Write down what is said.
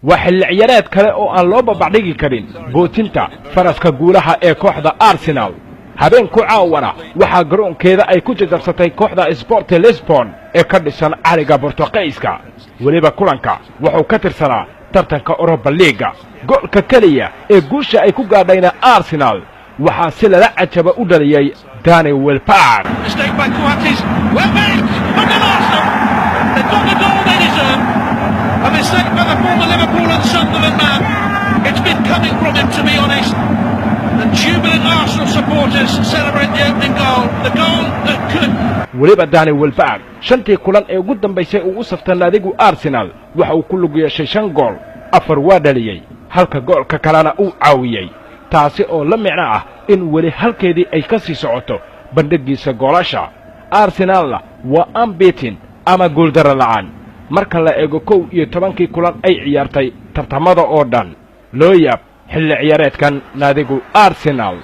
وحل عيارات كلا أو أن لوبا بعدي كرين بوتينتا فرس كجولها كوحدة أرسنال هبين كعاونة وحجرون كذا أي كوجة درستي كوحدة سبورت لشبون كردسان عالجا برتقايسكا وليبا كولانكا وحو كتر سنة ترتنك أوروبا ليغا جولكا كاليا جوشة أي كوجا دينا أرسنال وحاصل لعجب أودريي داني ويلباك A mistake by the former Liverpool and Sunderland man. It's been coming from him, to be honest. And jubilant Arsenal supporters celebrate the opening goal. The goal that could. وليبا داني ويلباك شنتي كولان قدام بيسي وصفتن ناديقو أرسنال وحاو كله قياشي 5 جول أفر وادليي هالكا جول كالانا عاويي taasi oo la micno ah in wali halkeedii ay ka sii socoto bandhigiisa goolasha Arsenal waa unbeaten ama gool dara la'aan marka la eego 11 kulan ay ciyaartay tartamada oo dhan loo yaab xilli ciyaareedkan naadigu Arsenal